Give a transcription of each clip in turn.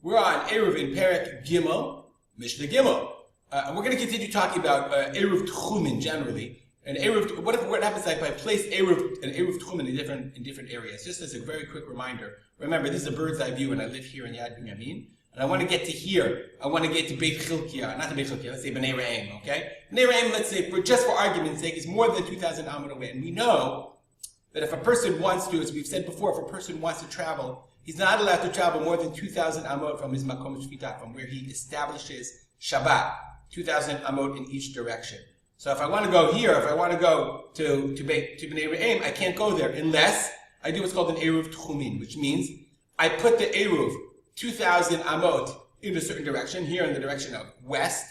We're on Eruvin Perek Gimel, Mishnah Gimel. And we're going to continue talking about eruv Techumin generally. And eruv, what happens if I place eruv and eruv Techumin in different areas? Just as a very quick reminder, remember this is a bird's eye view, and I live here in Yad Binyamin. And I want to get to here. I want to get to Beit Chilkiah, not to Beit Chilkiah. Let's say Bnei Re'im. Okay, Bnei Re'im. Let's say, just for argument's sake, is more than 2,000 amot away, and we know that if a person wants to, as we've said before, if a person wants to travel, he's not allowed to travel more than 2,000 amot from his makom shvita, from where he establishes Shabbat. 2,000 amot in each direction. So if I want to go here, if I want to go to Bnei Re'im, I can't go there unless I do what's called an eruv Techumin, which means I put the eruv 2,000 amot in a certain direction, here in the direction of west,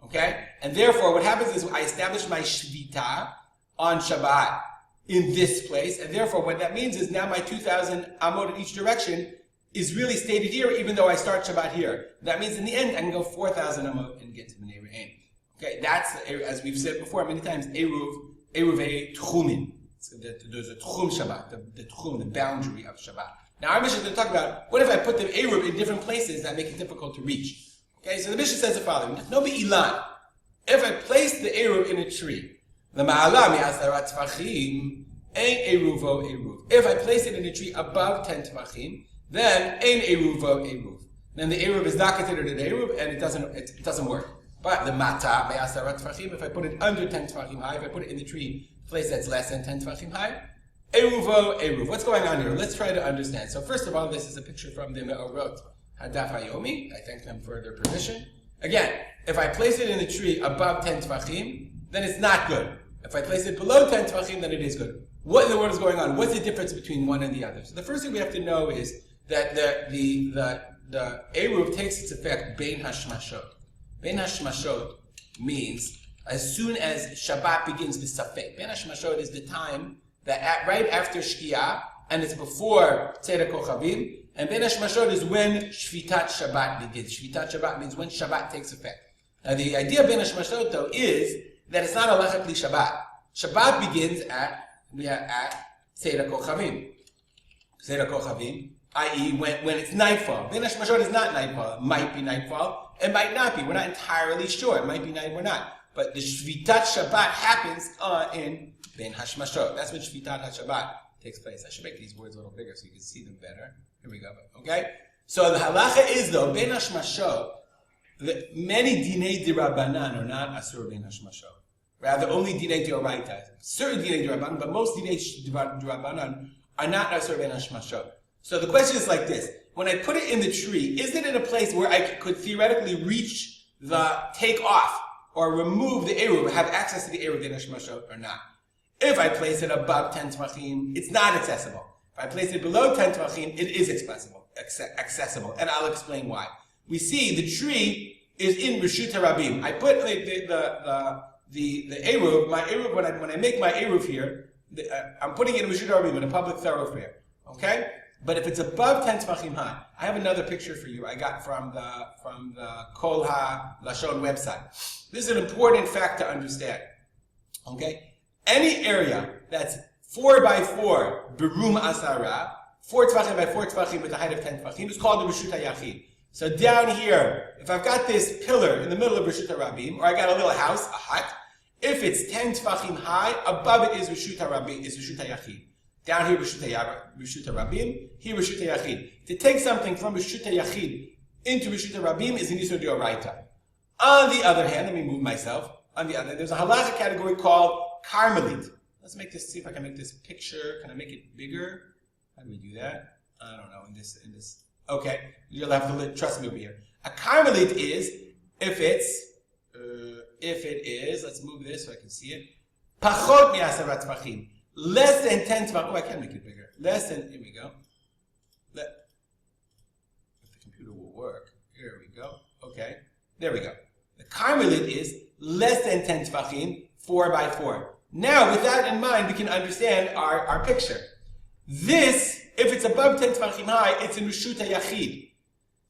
okay? And therefore, what happens is I establish my shvita on Shabbat in this place, and therefore what that means is now my 2,000 amot in each direction is really stated here, even though I start Shabbat here. That means in the end, I can go 4,000 amot and get to Bnei Re'im. Okay, that's, as we've said before many times, eruv Techumin. So there's a Techum Shabbat, the Techum, the boundary of Shabbat. Now our Mishnah is going to talk about, what if I put the eruv in different places that make it difficult to reach? Okay, so the Mishnah says the following, no be'ilan. If I place the eruv in a tree, the ma'ala mi'asarat tvachim, ein eruvo eruv. If I place it in a tree above 10 tvachim, then ein eruvo eruv. Then the eruv is not considered an eruv, and it doesn't work. But the mata mi'asarat tvachim, if I put it under 10 tvachim high, if I put it in the tree, place that's less than 10 tvachim high, eruvo eruv. What's going on here? Let's try to understand. So first of all, this is a picture from the Me'orot Hadaf Hayomi. I thank them for their permission. Again, if I place it in the tree above 10 tvachim, then it's not good. If I place it below 10 tvachim, then it is good. What in the world is going on? What's the difference between one and the other? So the first thing we have to know is that the eruv takes its effect bein hashmashot. Bein hashmashot means as soon as Shabbat begins with safek. Bein hashmashot is the time that right after Shkia, and it's before Tzedek Kochavim, and Bein hashmashot is when Shvitat Shabbat begins. Shvitat Shabbat means when Shabbat takes effect. Now the idea of Bein hashmashot though is that it's not halachically Shabbat. Shabbat begins at Tzedek Kochavim. Tzedek Kochavim, i.e. when it's nightfall. Bein hashmashot is not nightfall. It might be nightfall. It might not be. We're not entirely sure. It might be night. We're not. But the Shvitat Shabbat happens in Bein hashmashot. That's when Shvitat HaShabbat takes place. I should make these words a little bigger so you can see them better. Here we go. Okay? So the halacha is though, Bein hashmashot, many dinei dirabanan are not asur Bein hashmashot. Rather, only dinei d'oraita. Certain dinei d'orabanan, but most dinei d'orabanan are not asur Bein hashmashot. So the question is like this. When I put it in the tree, is it in a place where I could theoretically reach take off or remove the eruv, have access to the eruv Bein hashmashot or not? If I place it above 10 tvachim, it's not accessible. If I place it below 10 tvachim, it is accessible. And I'll explain why. We see the tree is in Reshut HaRabim. I put the eruv, my eruv, when I make my eruv here, I'm putting it in Reshut HaRabim, in a public thoroughfare. Okay? But if it's above 10 tvachim high, I have another picture for you I got from the Kol HaLashon website. This is an important fact to understand. Okay? Any area that's 4 by 4 berum asara, 4 tvachim by 4 tvachim with a height of 10 tvachim, is called the Reshut HaYachid. So down here, if I've got this pillar in the middle of Reshut HaRabim, or I got a little house, a hut, if it's 10 tvachim high, above it is Reshut HaRabim, is Reshut HaYachid. Down here, Reshut HaRabim, here Reshut HaYachid. To take something from Reshut HaYachid into Reshut HaRabim is an Isur D'Oraita. On the other hand, let me move myself. There's a halachic category called Carmelit. Let's see if I can make this picture. Can I make it bigger? How do we do that? I don't know. In this. Okay, you'll have to trust me over here. A Carmelit is if it is. Let's move this so I can see it. Pachot mi'asarat tvachim. Less than 10 tvachim. Oh, I can make it bigger. Less than. Here we go. If the computer will work. Here we go. Okay. There we go. The Carmelit is less than 10 tvachim, 4 by 4. Now, with that in mind, we can understand our picture. This, if it's above 10 tvachim high, it's in Reshut HaYachid.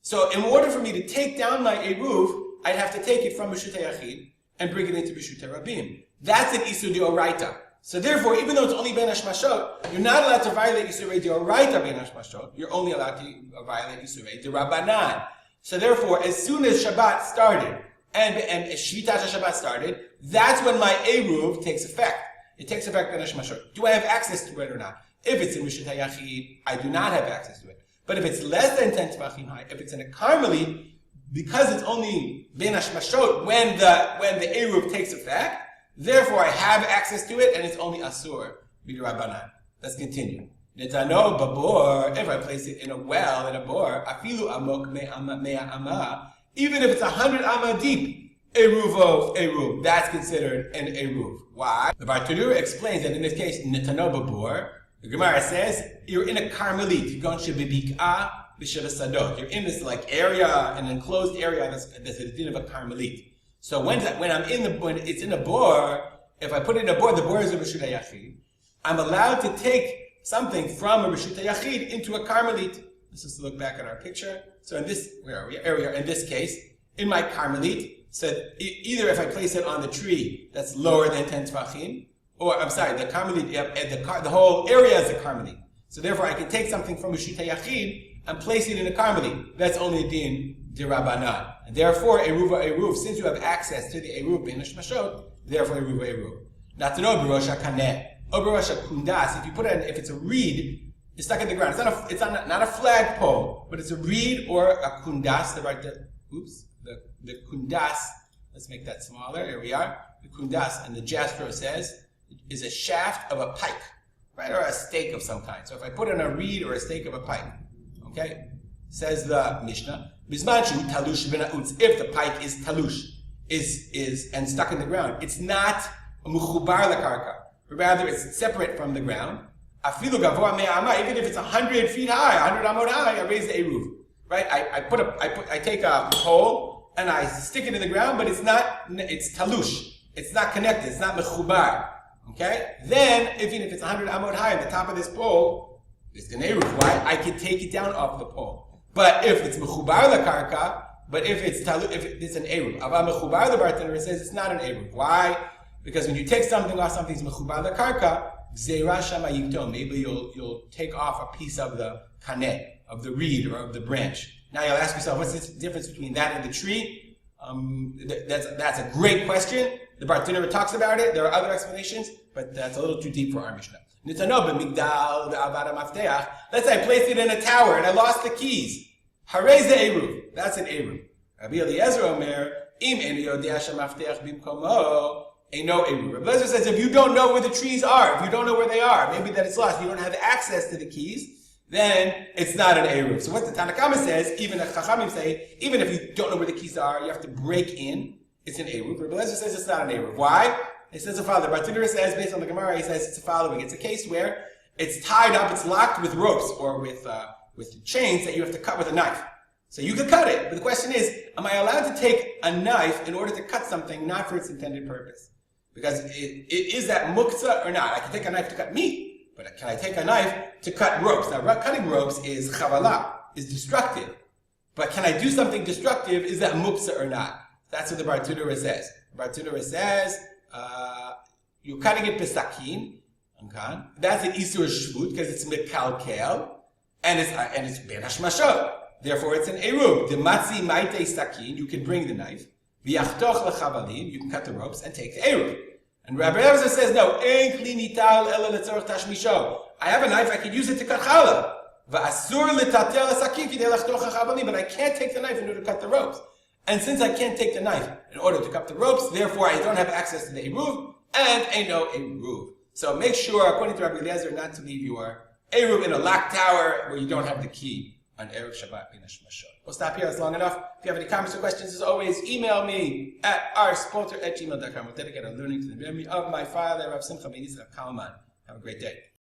So, in order for me to take down my eruv, I'd have to take it from Reshut HaYachid and bring it into Reshut HaRabim. That's an Isur D'Oraita. So therefore, even though it's only Bein hashmashot, you're not allowed to violate Isurei D'Oraita Bein hashmashot. You're only allowed to violate Isurei D'Rabanan. So therefore, as soon as Shabbat started, and Shvitat Shabbat started, that's when my eruv takes effect. It takes effect on Hashmashot. Do I have access to it or not? If it's in Rishut HaYachid, I do not have access to it. But if it's less than 10 Tvachim high, if it's in a Carmelit, because it's only Ben Hashmashot when the eruv takes effect, therefore I have access to it, and it's only Asur B'Drabanan. Let's continue. Netano babor, if I place it in a well, in a bore, afilu amok mea ama, even if it's 100 amma deep, eruv, that's considered an eruv. Why? The Bartanura explains that in this case, netano babor, the Gemara says, you're in a Carmelit, you're in this like area, an enclosed area that's the din of a Carmelit. So when it's in a bore, if I put it in a bore, the bore is a Rishut HaYachid, I'm allowed to take something from a Rishut HaYachid into a Carmelit. Let's just look back at our picture. So in this, where are we? Area, in this case, in my Carmelit, so either if I place it on the tree that's lower than 10 Tvachim, or I'm sorry, the Carmelit, the whole area is a Carmelit. So therefore I can take something from Rishut HaYachid and place it in a Carmelit. That's only a din d'Rabanan. And therefore, eruv, since you have access to the eruv ben hashmashot, therefore eruv. Not to know b'rosh hakaneh. Kundas, if you put it, if it's a reed, it's stuck in the ground. It's not a flagpole, but it's a reed or a kundas. The kundas. Let's make that smaller. Here we are. The kundas, and the Jasper says, is a shaft of a pike, right, or a stake of some kind. So if I put in a reed or a stake of a pike, okay, says the Mishnah, bismanshu talush b'na'utz. If the pike is talush, is and stuck in the ground, it's not a muchubar lakarka. Rather, it's separate from the ground. Afilu gavoa me'ama, even if it's 100 feet high, 100 amot high, I raise the eruv. Right? I take a pole and I stick it in the ground, but it's talush. It's not connected. It's not mechubar. Okay? Then, even if it's 100 amot high, at the top of this pole, it's an eruv. Why? I can take it down off the pole. But if it's mechubar lakarka, but if it's an eruv. Ava mechubar, the bartender says it's not an eruv. Why? Because when you take something off something's mechubar lakarka, gzeira shama yiktom, maybe you'll take off a piece of the kaneh, of the reed or of the branch. Now you'll ask yourself, what's the difference between that and the tree? That's a great question. The Bartanura talks about it. There are other explanations, but that's a little too deep for our Mishnah. Let's say I placed it in a tower and I lost the keys. Harez the eruv. That's an eruv. Rabbi Eliezer Omer, im en yodea shemaftech bimkomo. Ain't no eruv. Rabbi Eliezer says if you don't know where the trees are, if you don't know where they are, maybe that it's lost, you don't have access to the keys, then it's not an eruv. So what the Tanakama says, even the Chachamim say, even if you don't know where the keys are, you have to break in, it's an eruv. Rabbi Eliezer says it's not an eruv. Why? He says the following. Bartanura says, based on the Gemara, he says it's the following. It's a case where it's tied up, it's locked with ropes or with chains that you have to cut with a knife. So you could cut it, but the question is, am I allowed to take a knife in order to cut something not for its intended purpose? Because is that muktzah or not? I can take a knife to cut meat, but can I take a knife to cut ropes? Now, cutting ropes is chavala, is destructive. But can I do something destructive? Is that muktzah or not? That's what the Bartanura says. The Bartanura says, you're cutting it besakin. Okay? That's an isur shvut because it's mekalkel, and it's ben hashmashot. Therefore, it's an eruv. The matzi maite sakin. You can bring the knife. V'yachtoch lechavalim. You can cut the ropes and take the eruv. And Rabbi Eliezer says, no. Ein kli nital ela letzorach tashmisho. I have a knife. I can use it to cut challah. V'asur letatel sakin kidei lachtoch lechavalim. But I can't take the knife in order to cut the ropes. And since I can't take the knife in order to cut the ropes, therefore I don't have access to the eruv, and I know eruv. So make sure, according to Rabbi Eliezer, not to leave your eruv in a locked tower where you don't have the key on Erev Shabbat bin Hashmashot. We'll stop here. That's long enough. If you have any comments or questions, as always, email me at rspolter@gmail.com. We'll dedicate our learning to the memory of my father, Rav Simcha ben Yisrael Kalman. Have a great day.